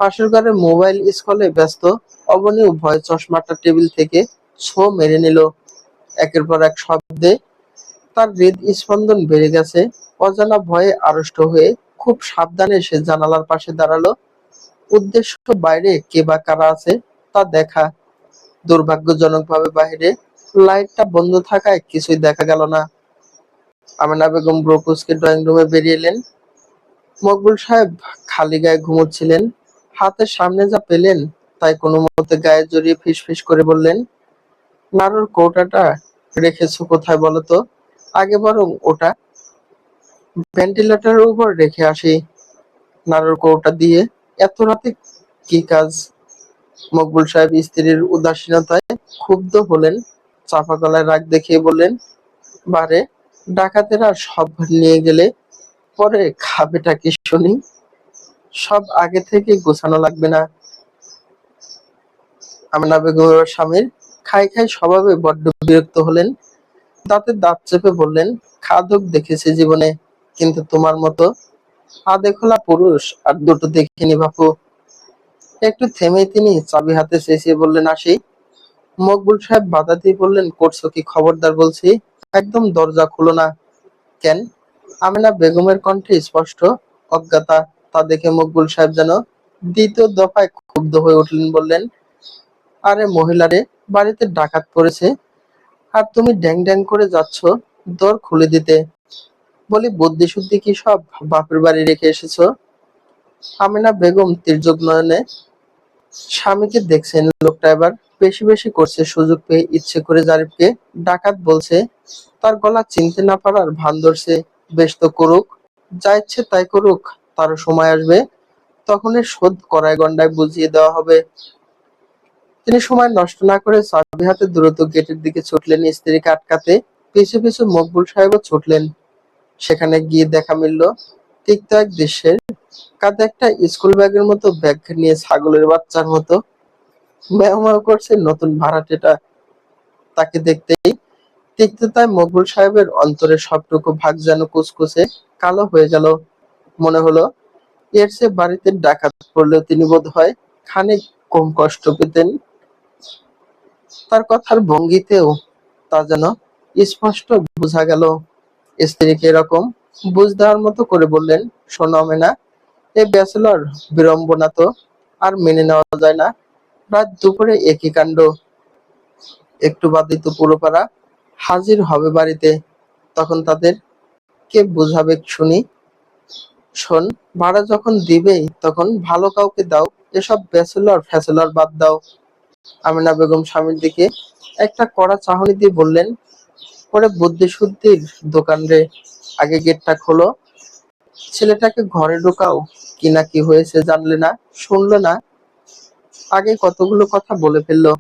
পাশের ঘরে মোবাইল স্ক্রলে ব্যস্ত অবনীও ভয়ে চশমাটা টেবিল থেকে ছো মেরে নিল। একের পর এক শব্দে তার হৃদস্পন্দন বেড়ে গেছে। অজানা ভয়ে আড়ষ্ট হয়ে খুব সাবধানে সে জানালার পাশে দাঁড়ালো। উদ্দেশ্য বাইরে কে বা কারা আছে তা দেখা। দুর্ভাগ্যজনকভাবে বাহিরে লাইটটা বন্ধ থাকায় কিছুই দেখা গেল না। আমেনা বেগম ব্রোকুসকে ড্রয়িং রুমে বেরিয়ে এলেন। মকবুল সাহেব খালি গায়ে ঘুমোচ্ছিলেন। হাতের সামনে যা পেলেন তাই কোনো মতে গায়ে জড়িয়ে ফিসফিস করে বললেন, নাড়ুর কৌটাটা রেখেছো কোথায় বলো তো? আগে বরং ওটা ভেন্টিলেটরের উপর রেখে আসি। নাড়ুর কৌটা দিয়ে এত রাতে কি কাজ? মকবুল সাহেব স্ত্রীর উদাসীনতায় ক্ষুব্ধ হলেন। চাপা গলায় রাগ দেখিয়ে বললেন, বারে, ডাকাতেরা সব নিয়ে গেলে পরে খাবেটা কি শুনি? সব আগে থেকে গোছানো লাগবে না? আমেনা বেগমের স্বামীর খাই খাই স্বভাবে বড্ড বিরক্ত হলেন। দাঁতে দাঁত চেপে বললেন, খাদক দেখেছি জীবনে, কিন্তু তোমার মতো আধে খোলা পুরুষ আর দুটো দেখিনি বাপু। একটু থেমেই তিনি চাবি হাতে চেঁচিয়ে বললেন, আসি। মকবুল সাহেব বাধা দিয়ে বললেন, করছো কি? খবরদার বলছি, একদম দরজা খুলো না। কেন? আমেনা বেগমের কণ্ঠে স্পষ্ট অজ্ঞতা। তা দেখে মকবুল সাহেব যেন দ্বিতীয় দফায় ক্ষুব্ধ হয়ে উঠলেন। বললেন, আরে মহিলারে, বাড়িতে ডাকাত পড়েছে আর তুমি ড্যাং ড্যাং করে যাচ্ছ দর খুলে দিতে। বলি, বুদ্ধি শুদ্ধি কি সব বাপের বাড়ি রেখে এসেছো? আমেনা বেগম তির্যক নয়নে স্বামীকে দেখছেন। লোকটা এবার বেশি বেশি করছে। সুযোগ পেয়ে ইচ্ছে করে জারিফকে ডাকাত বলছে। তার গলা চিনতে না পারার ভান ধরছে। বেশ তো করুক, যা ইচ্ছে তাই করুক। তারও সময় আসবে, তখন এর শোধ কড়ায় গন্ডায় বুঝিয়ে দেওয়া হবে। তিনি সময় নষ্ট না করে চাবি হাতে দ্রুত গেটের দিকে ছুটলেন স্ত্রীকে আটকাতে। পিছু পিছু মকবুল সাহেবও ছুটলেন। সেখানে গিয়ে দেখা মিলল তিক্ত এক দৃশ্যের। কাঁধে একটা স্কুল ব্যাগের মতো ব্যাগ নিয়ে ছাগলের বাচ্চার মতো ম্যাও ম্যাও করছে নতুন ভাড়াটেটা। তাকে দেখতেই তিক্ততায় মকবুল সাহেবের অন্তরের সবটুকু ভাগ যেন কুচকুচে কালো হয়ে গেল। মনে হলো, এর চেয়ে বাড়িতে ডাকাত পড়লেও তিনি বোধ হয় খানিক কম কষ্ট পেতেন। তার কথার ভঙ্গিতেও তা যেন স্পষ্ট বোঝা গেল। স্ত্রীকে এরকম বুঝ দেওয়ার মতো করে বললেন, শোনো মেনা, এ ব্যাচেলর বিড়ম্বনা তো আর মেনে নেওয়া যায় না। রাত দুপুরে একই কাণ্ড। একটু বাদেই তো পুরো পাড়া হাজির হবে বাড়িতে। তখন তাদের কে বুঝাবে শুনি? শোন, ভাড়া যখন দিবেই তখন ভালো কাউকে দাও। এসব ব্যাচেলর ফ্যাচেলর বাদ দাও। আমিনা বেগম স্বামীর দিকে একটা কড়া চাহনি দিয়ে বললেন, ওরে বুদ্ধি শুদ্ধির দোকান রে, আগে গেটটা খোলো। ছেলেটাকে ঘরে ঢোকাও। কি না কি হয়েছে জানলে না, শুনলো না, আগে কতগুলো কথা বলে ফেললো।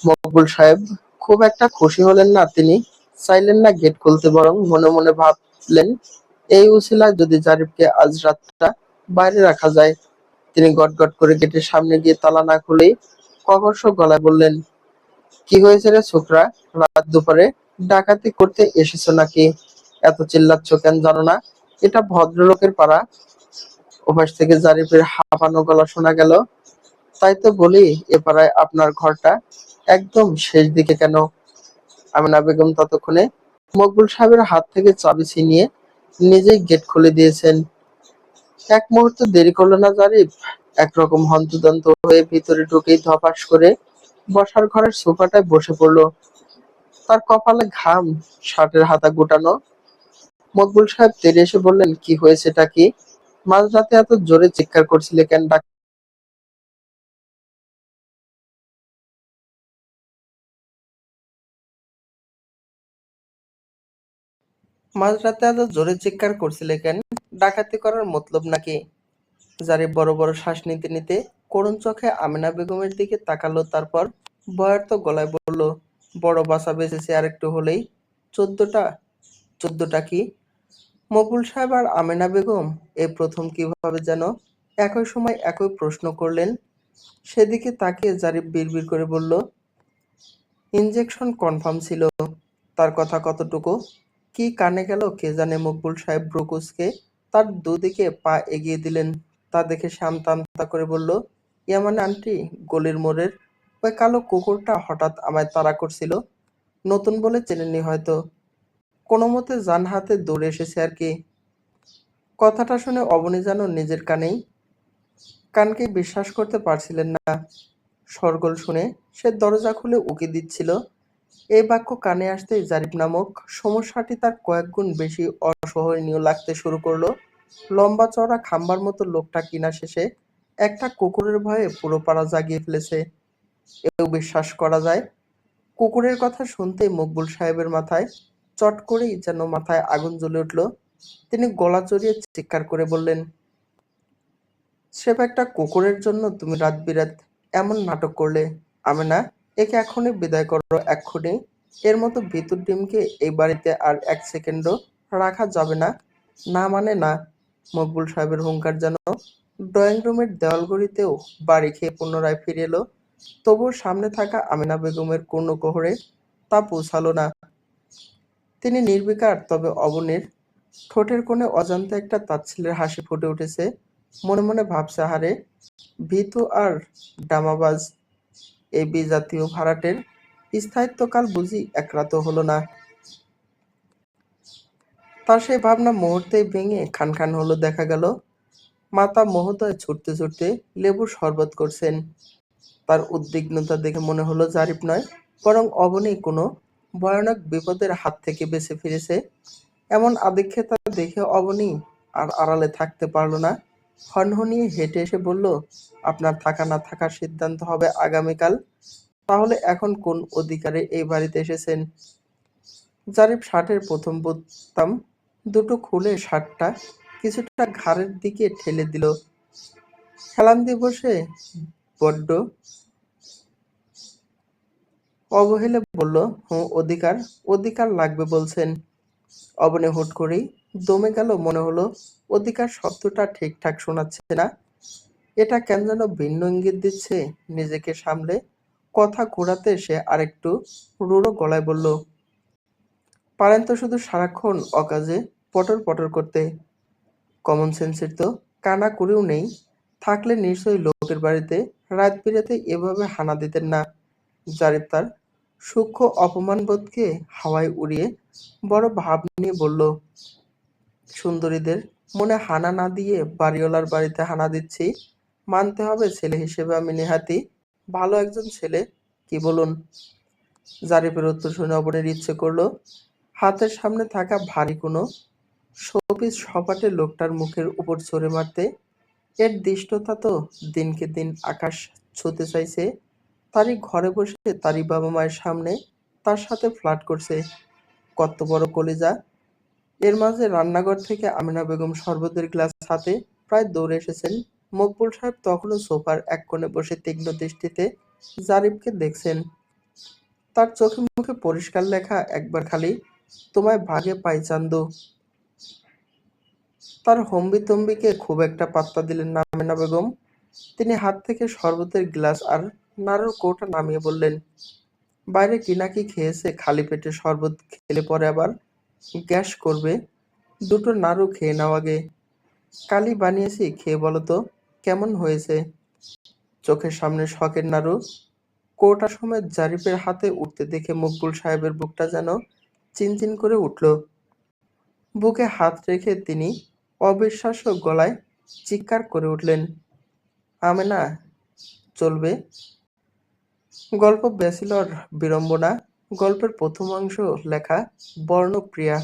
মকবুল সাহেব খুব একটা খুশি হলেন না। তিনি চাইলেন না গেট খুলতে, বরং মনে মনে ভাবলেন, এই উছিলায় যদি জারিফকে আজ রাতটা বাইরে রাখা যায়। তিনি গটগট করে গেটের সামনে গিয়ে তালা না খুলেই ককর্ষ গলায় বললেন, কি হয়েছে রে ছোকরা? রাত দুপুরে ডাকাতি করতে এসেছো নাকি? এত চিল্লাচ্ছ কেন জানো না এটা ভদ্রলোকের পাড়া? ওপাশ থেকে জারিফের হাঁপানো গলা শোনা গেল, তাই তো বলি, এ পাড়ায় আপনার ঘরটা একদম শেষ দিকে কেন? আমিনা বেগম ততক্ষণে মকবুল সাহেবের হাত থেকে চাবি ছিনিয়ে নিজেই গেট খুলে দিয়েছেন। এক মুহূর্ত দেরি করলো না জারিফ। একরকম হন্তদন্ত হয়ে ভিতরে ঢুকেই ধপাস করে বসার ঘরের সোফাটায় বসে পড়লো। তার কপালে ঘাম, শার্টের হাতা গুটানো। মকবুল সাহেব তেড়ে এসে বললেন, কি হয়েছেটা কি? মাঝরাতে এত জোরে চিৎকার করছিলে কেন? মাঝরাতে এত জোরে চিৎকার করছিলে কেন? ডাকাতি করার মতলব নাকি? জারিফ বড় বড় শ্বাস নিতে নিতে করুণ চোখে আমেনা বেগমের দিকে তাকালো। তারপর ভয়ার্ত গলায় বলল, বড় বাঁচা বেঁচেছে আর একটু হলেই। চোদ্দটা? চোদ্দটা কি? মকবুল সাহেব আর আমেনা বেগম এই প্রথম কিভাবে যেন একই সময় একই প্রশ্ন করলেন। সেদিকে তাকিয়ে জারিফ বিড়বিড় করে বলল, ইনজেকশন কনফার্ম ছিল। তার কথা কতটুকু কি কানে গেল কে জানে। মকবুল সাহেব ব্রুকুসকে তার দুদিকে পা এগিয়ে দিলেন। তা দেখে সে আমতা আমতা করে বলল, ইয়া মানে আন্টি, গলির মোড়ের ওই কালো কুকুরটা হঠাৎ আমায় তাড়া করছিল। নতুন বলে চেনেননি হয়তো। কোনো মতে জান হাতে দৌড়ে এসেছে আর কি। কথাটা শুনে অবনী যেন নিজের কানকেই বিশ্বাস করতে পারছিলেন না। শোরগোল শুনে সে দরজা খুলে উকি দিচ্ছিল। এই বাক্য কানে আসতেই জারিফ নামক সমস্যাটি তার কয়েকগুণ বেশি অসহনীয় লাগতে শুরু করলো। লম্বা চওড়া খাম্বার মতো লোকটা কিনা শেষে একটা কুকুরের ভয়ে পুরো পাড়া জাগিয়ে ফেলেছে। এও বিশ্বাস করা যায়? কুকুরের কথা শুনতেই মকবুল সাহেবের মাথায় চট করেই যেন মাথায় আগুন জ্বলে উঠল। তিনি গলা চড়িয়ে চিৎকার করে বললেন, স্রেফ একটা কুকুরের জন্য তুমি রাত-বিরাত এমন নাটক করলে? আমেনা, একে এখনই বিদায় করো, এক্ষুনি। এর মতো ভিতুর ডিমকে এই বাড়িতে আর এক সেকেন্ডও রাখা যাবে না। না মানে না। মকবুল সাহেবের হুঙ্কার যেন ড্রয়িং রুমের দেওয়ালঘড়িতেও বাড়ি খেয়ে পুনরায় ফিরে এলো। তবুও সামনে থাকা আমেনা বেগমের কর্ণকুহরে তা পৌঁছালো না। তিনি নির্বিকার, তবে অবনীর ঠোঁটের কোণে অজান্তে একটা তাচ্ছিল্যের হাসি ফুটে উঠেছে। মনে মনে ভাবছে, আহারে ভীতু আর ডামাবাজ এই বিজাতীয় ভাড়াটের স্থায়িত্বকাল বুঝি এক রাতও হলো না। তার সেই ভাবনা মুহূর্তেই ভেঙে খান খান হলো। দেখা গেল মাতা মহোদয় ছুটতে ছুটতে লেবুর শরবত করছেন। তার উদ্বিগ্নতা দেখে মনে হলো জারিফ নয়, বরং অবনী কোনো ভয়ানক বিপদের হাত থেকে বেঁচে ফিরেছে। এমন আদিক্ষেতা দেখে অবনী আর আড়ালে থাকতে পারল না। হনহনিয়ে হেঁটে এসে বলল, আপনার থাকা না থাকার সিদ্ধান্ত হবে আগামীকাল। তাহলে এখন কোন অধিকারে এই বাড়িতে এসেছেন? জারিফ শার্টের প্রথম বোতাম দুটো খুলে শার্টটা কিছুটা ঘাড়ের দিকে ঠেলে দিল। হেলান দিয়ে বসে বড্ড অবহেলে বলল, হুঁ, অধিকার? অধিকার লাগবে বলছেন? অবনী হুট করেই দমে গেল। মনে হলো অধিকার শব্দটা ঠিকঠাক শোনাচ্ছে না। এটা কেন যেন ভিন্ন ইঙ্গিত দিচ্ছে। নিজেকে সামলে কথা ঘোরাতে সে আরেকটু রূঢ় গলায় বলল, পারেন তো শুধু সারাক্ষণ অকাজে পটর পটর করতে। কমন সেন্সের তো কানা করেও নেই। থাকলে নিশ্চয়ই লোকের বাড়িতে রাত বিরাতে এভাবে হানা দিতেন না। জারিফ তার সূক্ষ্ম অপমানবোধকে হাওয়ায় উড়িয়ে বড় ভাব নিয়ে বলল, সুন্দরীদের মনে হানা না দিয়ে বাড়িওয়ালার বাড়িতে হানা দিচ্ছি। মানতে হবে ছেলে হিসেবে আমি নেহাতি ভালো একজন ছেলে। কি বলুন? জারিফের উত্তর শুনে অবনীর ইচ্ছে করলো হাতের সামনে থাকা ভারী কোনো শোপিস সপাটে লোকটার মুখের উপর ছুঁড়ে মারতে। এর দৃষ্টতা তো দিনকে দিন আকাশ ছুঁতে চাইছে। তারই ঘরে বসে তারই বাবা মায়ের সামনে তার সাথে ফ্লার্ট করছে। কত বড় কলিজা! এর মাঝে রান্নাঘর থেকে আমিনা বেগম শরবতের গ্লাস হাতে প্রায় দৌড়ে এসেছেন। মকবুল সাহেব তখনও সোফার এক কোণে বসে তীক্ষ্ণ দৃষ্টিতে জারিফকে দেখছেন। তার চোখে মুখে পরিষ্কার লেখা একবার খালি, তোমায় ভাগে পাই চান্দু। তার হম্বিতম্বিকে খুব একটা পাত্তা দিলেন না আমেনা বেগম। তিনি হাত থেকে শরবতের গ্লাস আর নাড়ুর কৌটা নামিয়ে বললেন, বাইরে কি না কি খেয়েছে, খালি পেটে শরবত খেলে পরে আবার গ্যাস করবে। দুটো নাড়ু খেয়ে নাও আগে। কালই বানিয়েছি, খেয়ে বলো তো কেমন হয়েছে। চোখের সামনে শখের নাড়ু কৌটা সমেত জারিফের হাতে উঠতে দেখে মকবুল সাহেবের বুকটা যেন চিনচিন করে উঠল। বুকে হাত রেখে তিনি অবিশ্বাস্য গলায় চিৎকার করে উঠলেন, আমেনা, চলবে? গল্প ব্যাচেলর বিড়ম্বনা, গল্পের প্রথম অংশ লেখা বর্ণপ্রিয়া।